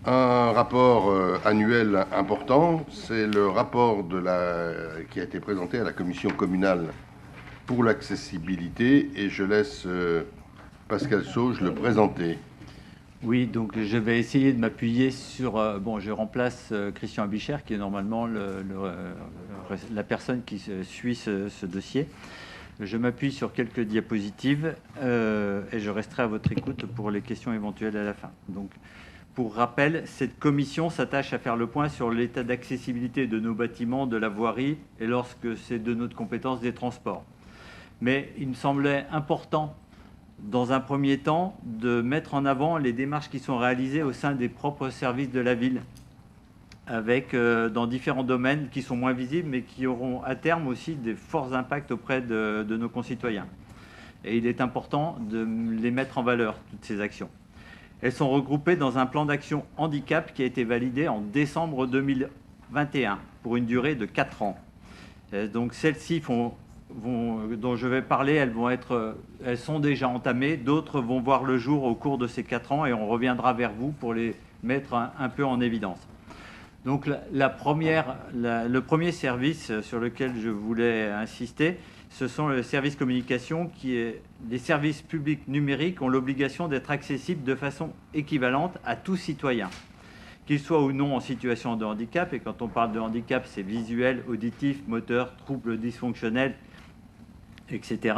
Un rapport annuel important, c'est le rapport qui a été présenté à la commission communale pour l'accessibilité, et je laisse Pascal Sauge le présenter. Oui, donc je vais essayer de m'appuyer sur... bon, je remplace Christian Abichère, qui est normalement la personne qui suit ce dossier. Je m'appuie sur quelques diapositives et je resterai à votre écoute pour les questions éventuelles à la fin. Donc, pour rappel, cette commission s'attache à faire le point sur l'état d'accessibilité de nos bâtiments, de la voirie, et lorsque c'est de notre compétence, des transports. Mais il me semblait important, dans un premier temps, de mettre en avant les démarches qui sont réalisées au sein des propres services de la ville, avec dans différents domaines qui sont moins visibles, mais qui auront à terme aussi des forts impacts auprès de nos concitoyens. Et il est important de les mettre en valeur, toutes ces actions. Elles sont regroupées dans un plan d'action handicap qui a été validé en décembre 2021 pour une durée de 4 ans. Donc celles-ci dont je vais parler, elles sont déjà entamées. D'autres vont voir le jour au cours de ces 4 ans et on reviendra vers vous pour les mettre un peu en évidence. Donc le premier service sur lequel je voulais insister, ce sont les services communication les services publics numériques ont l'obligation d'être accessibles de façon équivalente à tout citoyen, qu'il soit ou non en situation de handicap. Et quand on parle de handicap, c'est visuel, auditif, moteur, troubles dysfonctionnels, etc.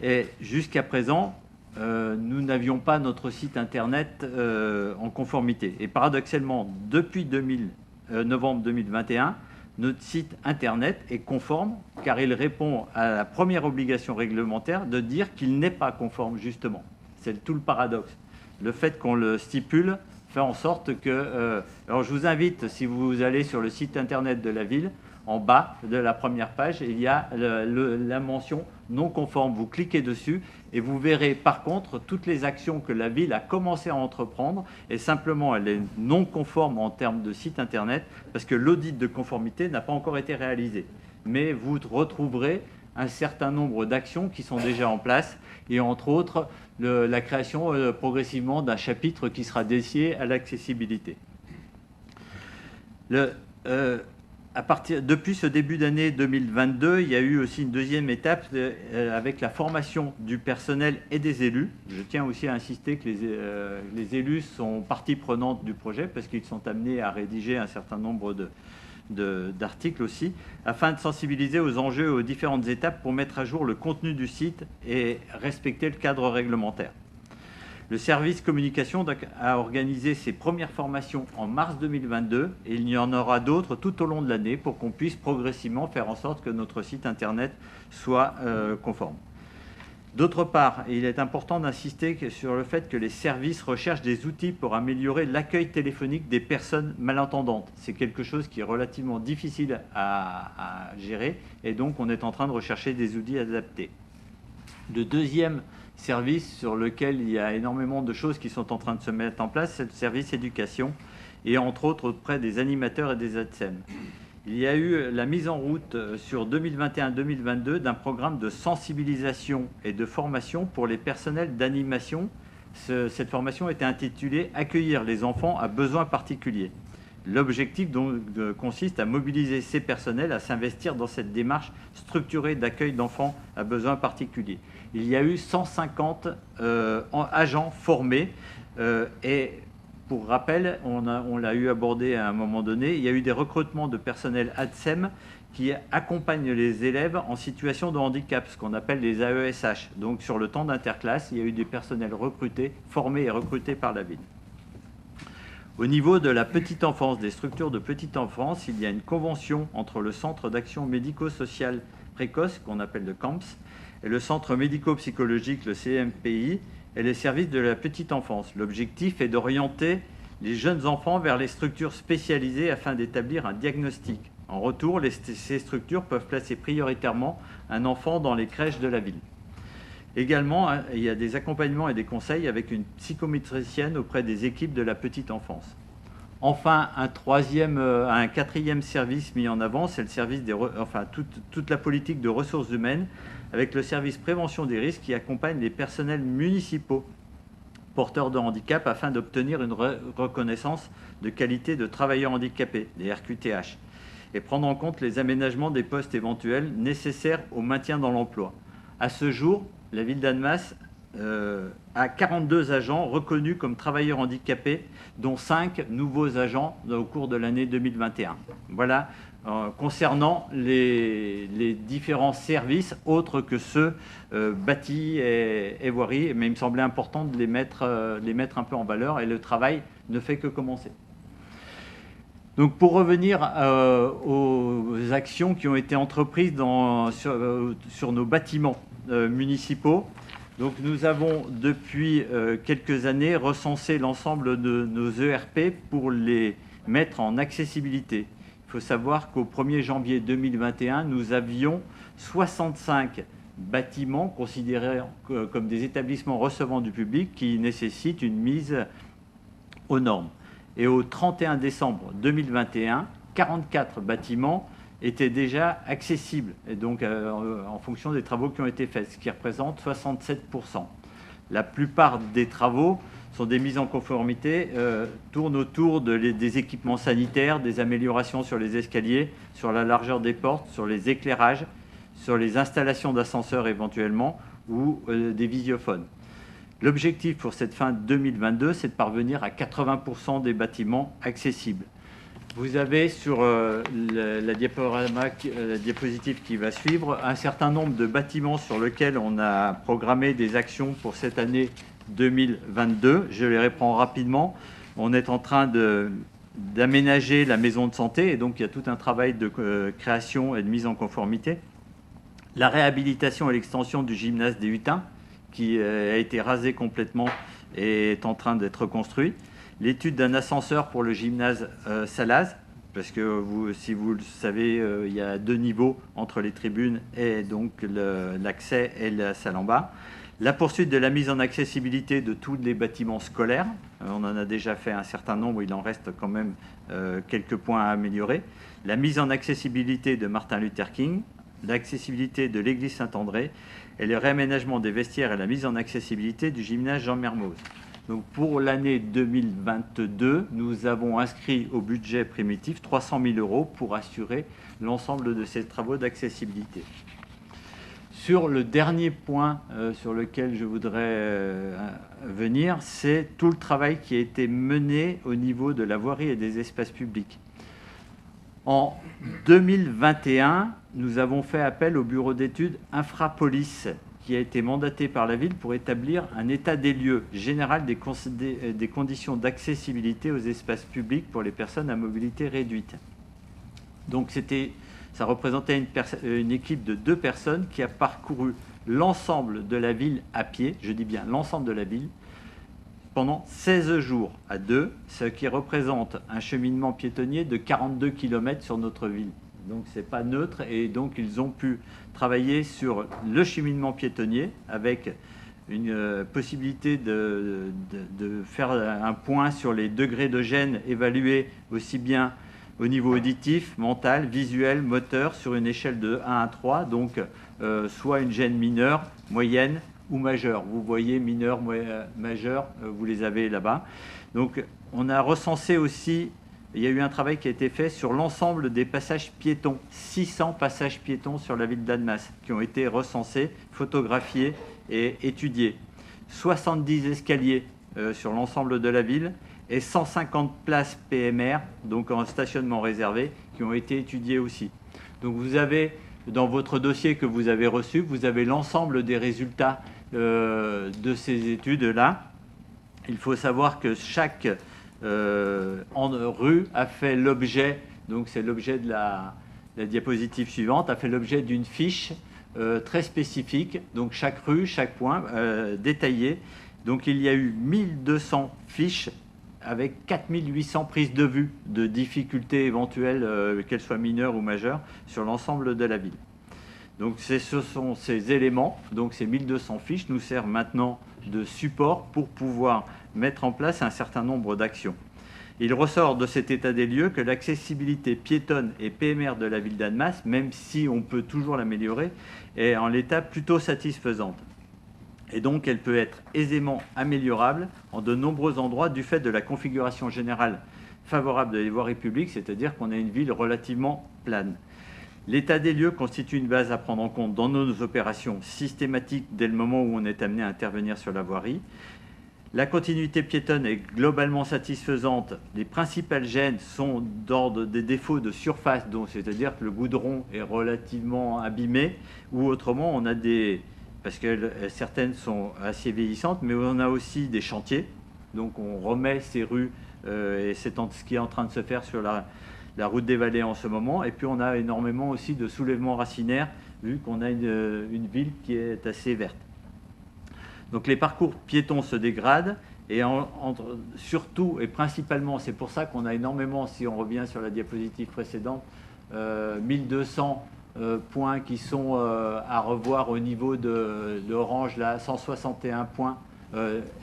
Et jusqu'à présent, nous n'avions pas notre site internet en conformité. Et paradoxalement, depuis novembre 2021, notre site internet est conforme car il répond à la première obligation réglementaire de dire qu'il n'est pas conforme, justement. C'est tout le paradoxe. Le fait qu'on le stipule fait en sorte que... alors je vous invite, si vous allez sur le site internet de la ville, en bas de la première page, il y a la mention non conforme. Vous cliquez dessus et vous verrez par contre toutes les actions que la ville a commencé à entreprendre, et simplement elle est non conforme en termes de site internet parce que l'audit de conformité n'a pas encore été réalisé. Mais vous retrouverez un certain nombre d'actions qui sont déjà en place, et entre autres la création progressivement d'un chapitre qui sera dédié à l'accessibilité. Depuis ce début d'année 2022, il y a eu aussi une deuxième étape avec la formation du personnel et des élus. Je tiens aussi à insister que les élus sont partie prenante du projet parce qu'ils sont amenés à rédiger un certain nombre d'articles aussi, afin de sensibiliser aux enjeux et aux différentes étapes pour mettre à jour le contenu du site et respecter le cadre réglementaire. Le service communication a organisé ses premières formations en mars 2022 et il y en aura d'autres tout au long de l'année pour qu'on puisse progressivement faire en sorte que notre site internet soit conforme. D'autre part, il est important d'insister sur le fait que les services recherchent des outils pour améliorer l'accueil téléphonique des personnes malentendantes. C'est quelque chose qui est relativement difficile à gérer et donc on est en train de rechercher des outils adaptés. Le deuxième service sur lequel il y a énormément de choses qui sont en train de se mettre en place, c'est le service éducation, et entre autres auprès des animateurs et des ATSEM. Il y a eu la mise en route sur 2021-2022 d'un programme de sensibilisation et de formation pour les personnels d'animation. Cette formation était intitulée « Accueillir les enfants à besoins particuliers ». L'objectif donc consiste à mobiliser ces personnels à s'investir dans cette démarche structurée d'accueil d'enfants à besoins particuliers. Il y a eu 150 agents formés et pour rappel, on l'a eu abordé à un moment donné, il y a eu des recrutements de personnel ATSEM qui accompagnent les élèves en situation de handicap, ce qu'on appelle les AESH. Donc sur le temps d'interclasse, il y a eu des personnels recrutés, formés et recrutés par la ville. Au niveau de la petite enfance, des structures de petite enfance, il y a une convention entre le Centre d'action médico-sociale précoce, qu'on appelle le CAMPS, et le Centre médico-psychologique, le CMPI, et les services de la petite enfance. L'objectif est d'orienter les jeunes enfants vers les structures spécialisées afin d'établir un diagnostic. En retour, ces structures peuvent placer prioritairement un enfant dans les crèches de la ville. Également, il y a des accompagnements et des conseils avec une psychométricienne auprès des équipes de la petite enfance. Enfin, un quatrième service mis en avant, c'est le service toute la politique de ressources humaines avec le service prévention des risques qui accompagne les personnels municipaux porteurs de handicap afin d'obtenir une reconnaissance de qualité de travailleur handicapé, les RQTH, et prendre en compte les aménagements des postes éventuels nécessaires au maintien dans l'emploi. À ce jour, la ville d'Annemasse a 42 agents reconnus comme travailleurs handicapés, dont 5 nouveaux agents au cours de l'année 2021. Voilà, concernant les différents services autres que ceux bâtis et voiries, mais il me semblait important de les mettre un peu en valeur, et le travail ne fait que commencer. Donc, pour revenir aux actions qui ont été entreprises sur nos bâtiments municipaux, donc nous avons depuis quelques années recensé l'ensemble de nos ERP pour les mettre en accessibilité. Il faut savoir qu'au 1er janvier 2021, nous avions 65 bâtiments considérés comme des établissements recevant du public qui nécessitent une mise aux normes. Et au 31 décembre 2021, 44 bâtiments étaient déjà accessibles, et donc en fonction des travaux qui ont été faits, ce qui représente 67%. La plupart des travaux sont des mises en conformité, tournent autour des équipements sanitaires, des améliorations sur les escaliers, sur la largeur des portes, sur les éclairages, sur les installations d'ascenseurs éventuellement, ou des visiophones. L'objectif pour cette fin 2022, c'est de parvenir à 80% des bâtiments accessibles. Vous avez sur la diapositive qui va suivre un certain nombre de bâtiments sur lesquels on a programmé des actions pour cette année 2022. Je les reprends rapidement. On est en train d'aménager la maison de santé, et donc il y a tout un travail de création et de mise en conformité. La réhabilitation et l'extension du gymnase des Hutins, qui a été rasé complètement et est en train d'être construit. L'étude d'un ascenseur pour le gymnase Salaz, parce que si vous le savez, il y a 2 niveaux entre les tribunes et donc l'accès et la salle en bas. La poursuite de la mise en accessibilité de tous les bâtiments scolaires. On en a déjà fait un certain nombre, il en reste quand même quelques points à améliorer. La mise en accessibilité de Martin Luther King, l'accessibilité de l'église Saint-André et le réaménagement des vestiaires et la mise en accessibilité du gymnase Jean Mermoz. Donc pour l'année 2022, nous avons inscrit au budget primitif 300 000 € pour assurer l'ensemble de ces travaux d'accessibilité. Sur le dernier point sur lequel je voudrais venir, c'est tout le travail qui a été mené au niveau de la voirie et des espaces publics. En 2021, nous avons fait appel au bureau d'études Infrapolis, qui a été mandaté par la ville pour établir un état des lieux général des conditions d'accessibilité aux espaces publics pour les personnes à mobilité réduite. Donc ça représentait une équipe de 2 personnes qui a parcouru l'ensemble de la ville à pied, je dis bien l'ensemble de la ville, pendant 16 jours à 2, ce qui représente un cheminement piétonnier de 42 km sur notre ville. Donc ce n'est pas neutre, et donc ils ont pu travailler sur le cheminement piétonnier avec une possibilité de faire un point sur les degrés de gêne évalués aussi bien au niveau auditif, mental, visuel, moteur, sur une échelle de 1 à 3, donc soit une gêne mineure, moyenne ou majeure. Vous voyez mineur, majeur, vous les avez là-bas. Donc on a recensé aussi, il y a eu un travail qui a été fait sur l'ensemble des passages piétons, 600 passages piétons sur la ville d'Annemasse qui ont été recensés, photographiés et étudiés. 70 escaliers sur l'ensemble de la ville et 150 places PMR, donc en stationnement réservé, qui ont été étudiées aussi. Donc vous avez, dans votre dossier que vous avez reçu, vous avez l'ensemble des résultats de ces études-là. Il faut savoir que chaque rue a fait l'objet, donc c'est l'objet de la diapositive suivante, a fait l'objet d'une fiche très spécifique, donc chaque rue, chaque point détaillé. Donc il y a eu 1200 fiches avec 4800 prises de vue de difficultés éventuelles, qu'elles soient mineures ou majeures, sur l'ensemble de la ville. Donc ce sont ces éléments, donc ces 1200 fiches nous servent maintenant de support pour pouvoir mettre en place un certain nombre d'actions. Il ressort de cet état des lieux que l'accessibilité piétonne et PMR de la ville d'Annemasse, même si on peut toujours l'améliorer, est en l'état plutôt satisfaisante. Et donc, elle peut être aisément améliorable en de nombreux endroits du fait de la configuration générale favorable des voiries publiques, c'est-à-dire qu'on a une ville relativement plane. L'état des lieux constitue une base à prendre en compte dans nos opérations systématiques dès le moment où on est amené à intervenir sur la voirie. La continuité piétonne est globalement satisfaisante. Les principales gênes sont d'ordre des défauts de surface, c'est-à-dire que le goudron est relativement abîmé, ou autrement on a des... parce que certaines sont assez vieillissantes, mais on a aussi des chantiers. Donc on remet ces rues, et c'est ce qui est en train de se faire sur la route des Vallées en ce moment. Et puis on a énormément aussi de soulèvements racinaires, vu qu'on a une ville qui est assez verte. Donc les parcours piétons se dégradent, et surtout et principalement, c'est pour ça qu'on a énormément, si on revient sur la diapositive précédente, 1200 points qui sont à revoir au niveau d'Orange, là, 161 points,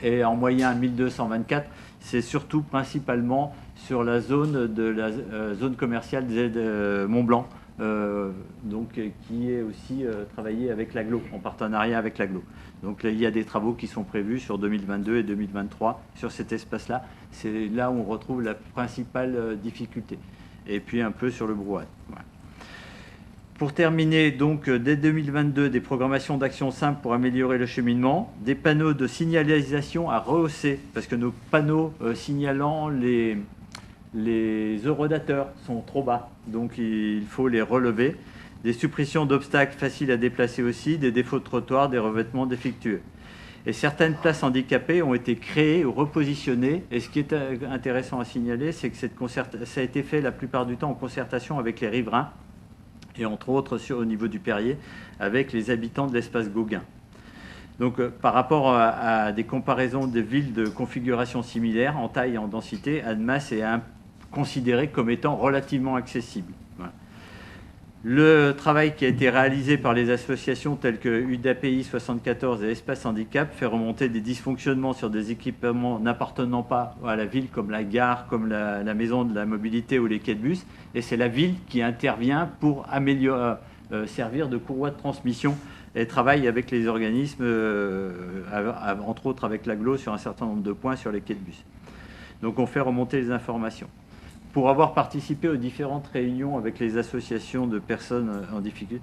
et en moyenne 1224. C'est surtout principalement sur la zone de la zone commerciale Z Mont-Blanc, donc qui est aussi travaillée avec l'Aglo, en partenariat avec l'Aglo. Donc là, il y a des travaux qui sont prévus sur 2022 et 2023 sur cet espace-là. C'est là où on retrouve la principale difficulté. Et puis un peu sur le brouhaha. Voilà. Pour terminer, donc, dès 2022, des programmations d'action simples pour améliorer le cheminement, des panneaux de signalisation à rehausser, parce que nos panneaux signalant les eurodateurs sont trop bas, donc il faut les relever. Des suppressions d'obstacles faciles à déplacer aussi, des défauts de trottoir, des revêtements défectueux. Et certaines places handicapées ont été créées ou repositionnées. Et ce qui est intéressant à signaler, c'est que ça a été fait la plupart du temps en concertation avec les riverains, et entre autres au niveau du Perrier, avec les habitants de l'espace Gauguin. Donc par rapport à des comparaisons de villes de configuration similaire, en taille et en densité, Annemasse est considéré comme étant relativement accessible. Voilà. Le travail qui a été réalisé par les associations telles que UDAPI 74 et Espace Handicap fait remonter des dysfonctionnements sur des équipements n'appartenant pas à la ville, comme la gare, comme la maison de la mobilité ou les quais de bus. Et c'est la ville qui intervient pour améliorer, servir de courroie de transmission, et travaille avec les organismes, entre autres avec l'Aglo, sur un certain nombre de points sur les quais de bus. Donc on fait remonter les informations. Pour avoir participé aux différentes réunions avec les associations de personnes en difficulté,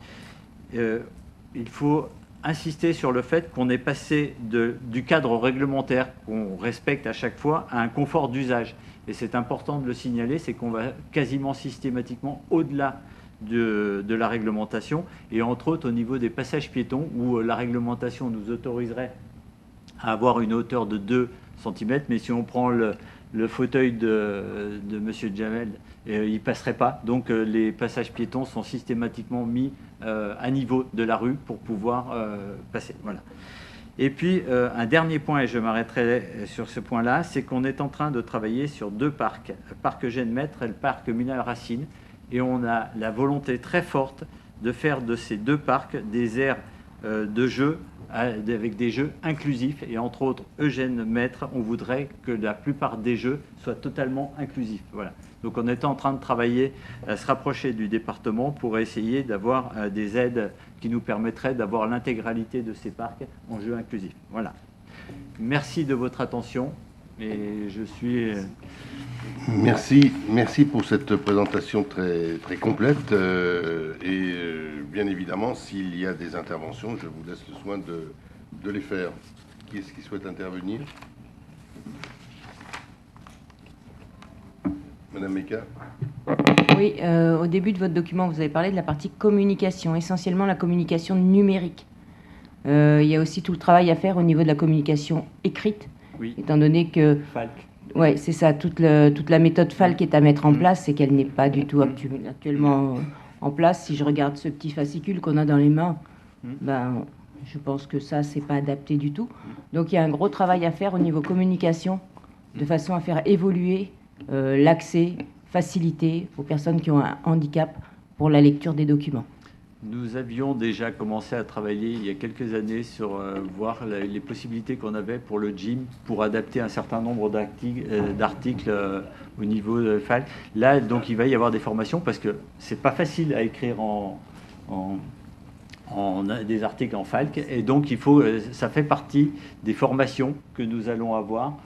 il faut insister sur le fait qu'on est passé du cadre réglementaire qu'on respecte à chaque fois à un confort d'usage. Et c'est important de le signaler, c'est qu'on va quasiment systématiquement au-delà de la réglementation, et entre autres au niveau des passages piétons, où la réglementation nous autoriserait à avoir une hauteur de 2 cm, mais si on prend le fauteuil de M. Jamel, il ne passerait pas. Donc les passages piétons sont systématiquement mis à niveau de la rue pour pouvoir passer. Voilà. Et puis un dernier point, et je m'arrêterai sur ce point-là, c'est qu'on est en train de travailler sur 2 parcs, le parc Eugène Maître et le parc Minal-Racine, et on a la volonté très forte de faire de ces 2 parcs des aires de jeu avec des jeux inclusifs, et entre autres Eugène Maître, on voudrait que la plupart des jeux soient totalement inclusifs. Voilà. Donc on est en train de travailler à se rapprocher du département pour essayer d'avoir des aides qui nous permettraient d'avoir l'intégralité de ces parcs en jeux inclusifs. Voilà. Merci de votre attention, et je suis... Merci pour cette présentation très, très complète. Bien évidemment, s'il y a des interventions, je vous laisse le soin de les faire. Qui est-ce qui souhaite intervenir? Madame Meka. Oui, au début de votre document, vous avez parlé de la partie communication, essentiellement la communication numérique. Il y a aussi tout le travail à faire au niveau de la communication écrite, Oui. Étant donné que... Falk. Oui, c'est ça, toute la méthode Falk est à mettre en place, c'est qu'elle n'est pas du tout actuellement en place. Si je regarde ce petit fascicule qu'on a dans les mains, ben, je pense que ça, c'est pas adapté du tout. Donc il y a un gros travail à faire au niveau communication, de façon à faire évoluer l'accès facilité aux personnes qui ont un handicap pour la lecture des documents. Nous avions déjà commencé à travailler il y a quelques années sur voir les possibilités qu'on avait pour le gym, pour adapter un certain nombre d'articles au niveau de FAL. Là, donc, il va y avoir des formations, parce que c'est pas facile à écrire en des articles en FALC. Et donc, ça fait partie des formations que nous allons avoir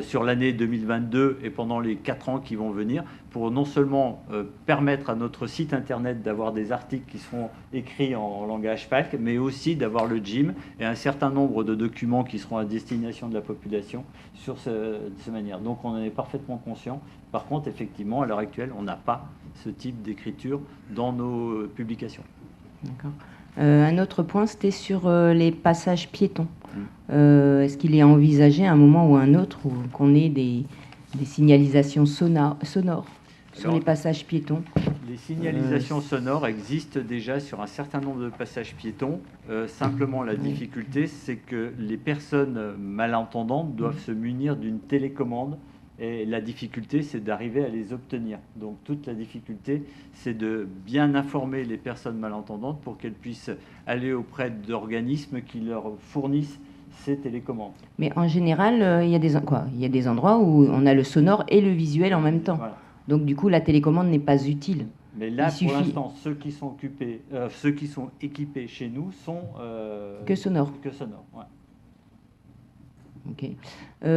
sur l'année 2022 et pendant les 4 ans qui vont venir, pour non seulement permettre à notre site internet d'avoir des articles qui seront écrits en langage FALC, mais aussi d'avoir le GIM et un certain nombre de documents qui seront à destination de la population sur cette manière. Donc on en est parfaitement conscient. Par contre, effectivement, à l'heure actuelle, on n'a pas ce type d'écriture dans nos publications. D'accord. Un autre point, c'était sur les passages piétons. Est-ce qu'il est envisagé à un moment ou à un autre qu'on ait des signalisations sonores sur les passages piétons? Les signalisations sonores existent déjà sur un certain nombre de passages piétons. Simplement, la difficulté, c'est que les personnes malentendantes doivent se munir d'une télécommande. Et la difficulté, c'est d'arriver à les obtenir. Donc toute la difficulté, c'est de bien informer les personnes malentendantes pour qu'elles puissent aller auprès d'organismes qui leur fournissent ces télécommandes. Mais en général, il y a des endroits où on a le sonore et le visuel en même temps. Voilà. Donc du coup, la télécommande n'est pas utile. Mais là, pour l'instant, ceux qui sont équipés chez nous sont... que sonores. Que sonores, ouais. Ok.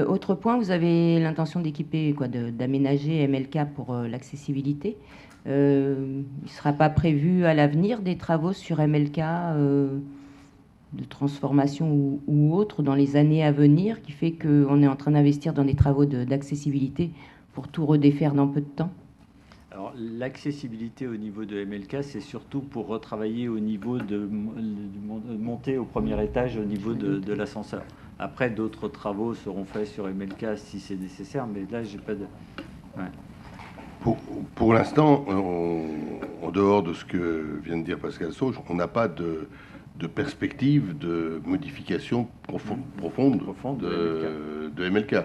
Autre point, vous avez l'intention d'équiper, d'aménager MLK pour l'accessibilité. Il ne sera pas prévu à l'avenir des travaux sur MLK de transformation ou autre dans les années à venir, qui fait qu'on est en train d'investir dans des travaux d'accessibilité pour tout redéfaire dans peu de temps? Alors, l'accessibilité au niveau de MLK, c'est surtout pour retravailler au niveau de monter au premier étage au niveau de l'ascenseur. Après, d'autres travaux seront faits sur MLK si c'est nécessaire, mais là, j'ai pas de... Ouais. Pour l'instant, en dehors de ce que vient de dire Pascal Sauge, on n'a pas de perspective de modification profonde de MLK.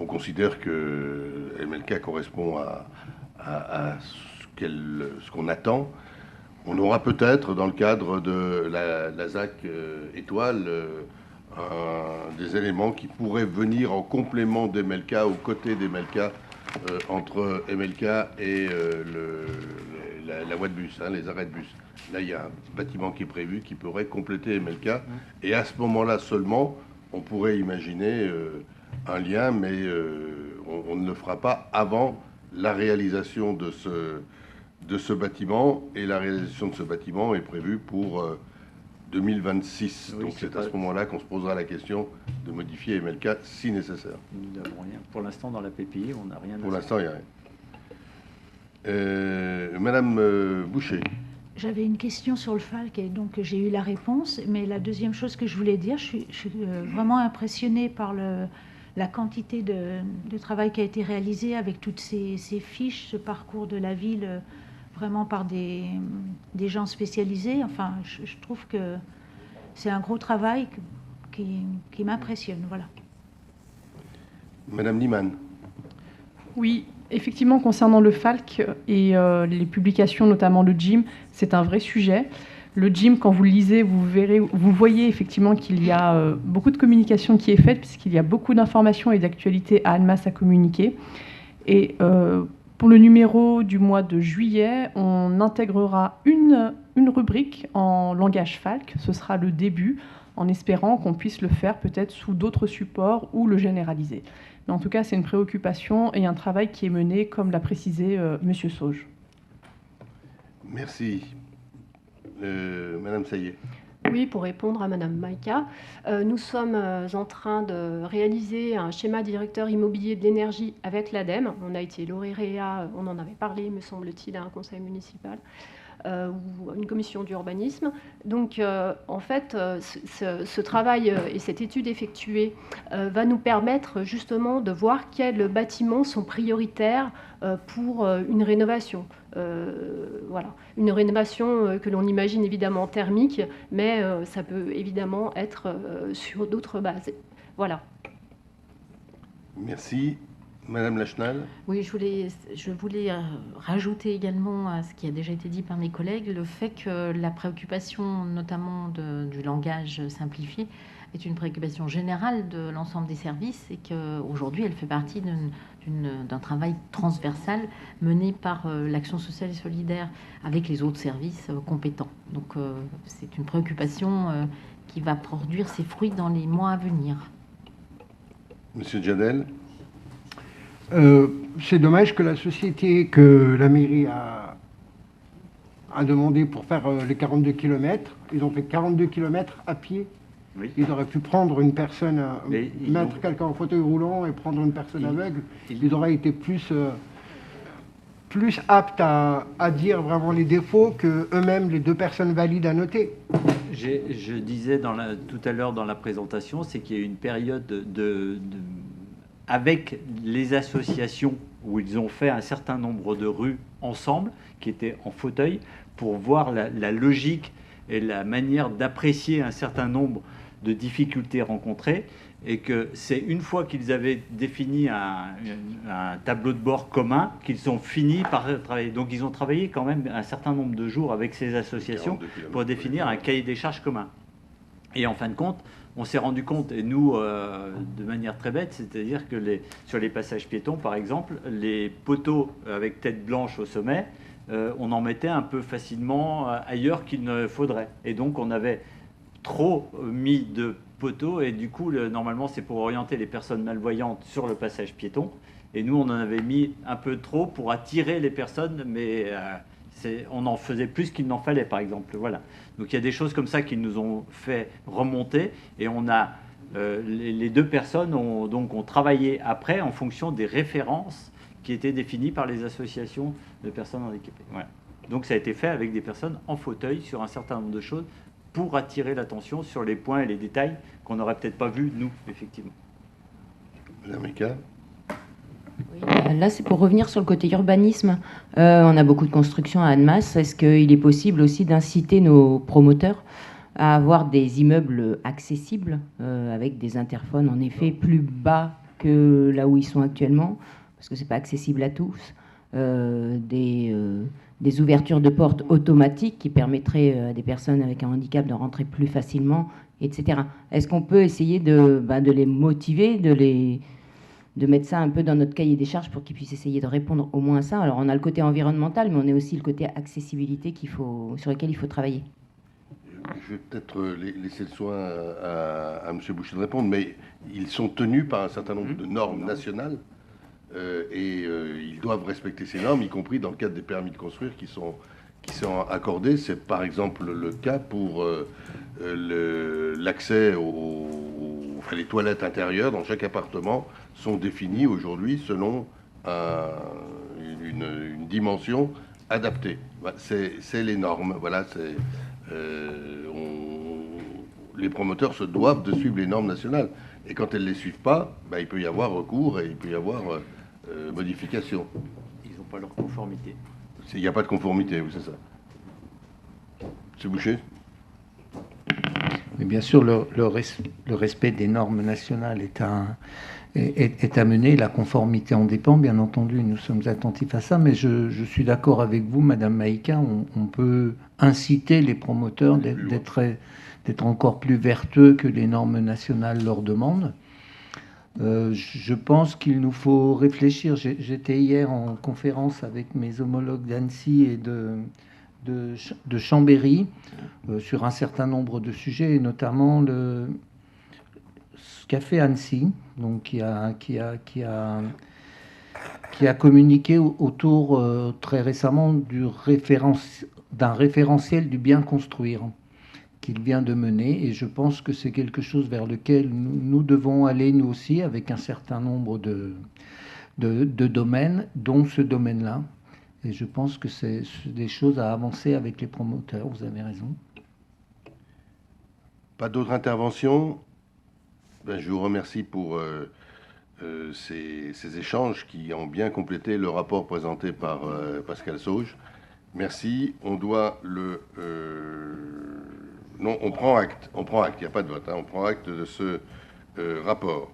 On considère que MLK correspond à ce qu'on attend. On aura peut-être, dans le cadre de la ZAC étoile, des éléments qui pourraient venir en complément d'MLK, aux côtés d'MLK, entre MLK et la voie de bus, les arrêts de bus. Là, il y a un bâtiment qui est prévu qui pourrait compléter MLK. Et à ce moment-là seulement, on pourrait imaginer un lien, mais on ne le fera pas avant la réalisation de ce bâtiment. Et la réalisation de ce bâtiment est prévue pour 2026. Oui, donc c'est à ce moment-là qu'on se posera la question de modifier MLK si nécessaire. Nous n'avons rien. Pour l'instant, dans la PPI, on n'a rien. Pour l'instant, il n'y a rien. Madame Boucher. J'avais une question sur le FALC et donc j'ai eu la réponse. Mais la deuxième chose que je voulais dire, je suis vraiment impressionnée par la quantité de travail qui a été réalisé avec toutes ces fiches, ce parcours de la ville, vraiment par des gens spécialisés. Enfin, je trouve que c'est un gros travail qui m'impressionne. Voilà. Madame Niemann. Oui. Effectivement, concernant le FALC et les publications, notamment le GIM, c'est un vrai sujet. Le GIM, quand vous le lisez, vous voyez effectivement qu'il y a beaucoup de communication qui est faite, puisqu'il y a beaucoup d'informations et d'actualités en masse à communiquer. Et pour le numéro du mois de juillet, on intégrera une rubrique en langage FALC. Ce sera le début, en espérant qu'on puisse le faire peut-être sous d'autres supports ou le généraliser. Mais en tout cas, c'est une préoccupation et un travail qui est mené, comme l'a précisé Monsieur Sauge. Merci. Madame Saillet. Oui, pour répondre à Madame Maïka, nous sommes en train de réaliser un schéma directeur immobilier de l'énergie avec l'ADEME. On a été lauréat, on en avait parlé, me semble-t-il, à un conseil municipal ou une commission d'urbanisme. Donc, en fait, ce travail et cette étude effectuée va nous permettre justement de voir quels bâtiments sont prioritaires pour une rénovation. Voilà, une rénovation que l'on imagine évidemment thermique, mais ça peut évidemment être sur d'autres bases. Voilà. Merci. Madame Lachenal. Oui, je voulais rajouter également à ce qui a déjà été dit par mes collègues, le fait que la préoccupation notamment du langage simplifié est une préoccupation générale de l'ensemble des services et qu'aujourd'hui elle fait partie d'une d'un travail transversal mené par l'action sociale et solidaire avec les autres services compétents. Donc c'est une préoccupation qui va produire ses fruits dans les mois à venir. Monsieur Djadel. C'est dommage que la société que la mairie a demandé pour faire les 42 km, ils ont fait 42 km à pied. Oui. Ils auraient pu prendre une personne, mettre quelqu'un en fauteuil roulant et prendre une personne aveugle. Ils auraient été plus aptes à dire vraiment les défauts que eux-mêmes, les deux personnes valides à noter. Je disais tout à l'heure dans la présentation, c'est qu'il y a eu une période avec les associations où ils ont fait un certain nombre de rues ensemble, qui étaient en fauteuil, pour voir la logique et la manière d'apprécier un certain nombre de difficultés rencontrées, et que c'est une fois qu'ils avaient défini un tableau de bord commun qu'ils ont fini par travailler. Donc ils ont travaillé quand même un certain nombre de jours avec ces associations pour définir un cahier des charges commun. Et en fin de compte, on s'est rendu compte, et nous, de manière très bête, c'est-à-dire que sur les passages piétons, par exemple, les poteaux avec tête blanche au sommet, on en mettait un peu facilement ailleurs qu'il ne faudrait. Et donc on avait trop mis de poteaux, et du coup, normalement, c'est pour orienter les personnes malvoyantes sur le passage piéton. Et nous, on en avait mis un peu trop pour attirer les personnes, mais on en faisait plus qu'il n'en fallait, par exemple. Voilà. Donc il y a des choses comme ça qui nous ont fait remonter, et on a les deux personnes ont travaillé après en fonction des références qui étaient définies par les associations de personnes handicapées. Voilà. Donc ça a été fait avec des personnes en fauteuil sur un certain nombre de choses pour attirer l'attention sur les points et les détails qu'on n'aurait peut-être pas vus, nous, effectivement. Madame Eka. Oui, là, c'est pour revenir sur le côté urbanisme. On a beaucoup de constructions à Annemasse. Est-ce qu'il est possible aussi d'inciter nos promoteurs à avoir des immeubles accessibles, avec des interphones, en effet, plus bas que là où ils sont actuellement, parce que ce n'est pas accessible à tous, des ouvertures de portes automatiques qui permettraient à des personnes avec un handicap de rentrer plus facilement, etc. Est-ce qu'on peut essayer de les motiver, de mettre ça un peu dans notre cahier des charges pour qu'ils puissent essayer de répondre au moins à ça? Alors on a le côté environnemental, mais on a aussi le côté accessibilité sur lequel il faut travailler. Je vais peut-être laisser le soin à M. Boucher de répondre, mais ils sont tenus par un certain nombre de normes nationales, et ils doivent respecter ces normes, y compris dans le cadre des permis de construire qui sont accordés. C'est par exemple le cas pour l'accès les toilettes intérieures dans chaque appartement sont définies aujourd'hui selon une dimension adaptée. C'est les normes. Voilà, les promoteurs se doivent de suivre les normes nationales. Et quand elles ne les suivent pas, il peut y avoir recours et il peut y avoir modification. Ils n'ont pas leur conformité. Il n'y a pas de conformité, oui, c'est ça. M. Boucher. Mais bien sûr, le respect des normes nationales est à mener. La conformité en dépend, bien entendu. Nous sommes attentifs à ça. Mais je suis d'accord avec vous, Madame Maïka. On peut inciter les promoteurs d'être encore plus vertueux que les normes nationales leur demandent. Je pense qu'il nous faut réfléchir. J'étais hier en conférence avec mes homologues d'Annecy et de Chambéry sur un certain nombre de sujets, et notamment ce qu'a fait Annecy, donc qui a communiqué autour très récemment d'un référentiel du bien construire qu'il vient de mener, et je pense que c'est quelque chose vers lequel nous devons aller, nous aussi, avec un certain nombre de domaines, dont ce domaine-là. Et je pense que c'est des choses à avancer avec les promoteurs, vous avez raison. Pas d'autres interventions? Je vous remercie pour ces échanges qui ont bien complété le rapport présenté par Pascal Sauge. Merci. On doit non, on prend acte, il n'y a pas de vote, on prend acte de ce rapport.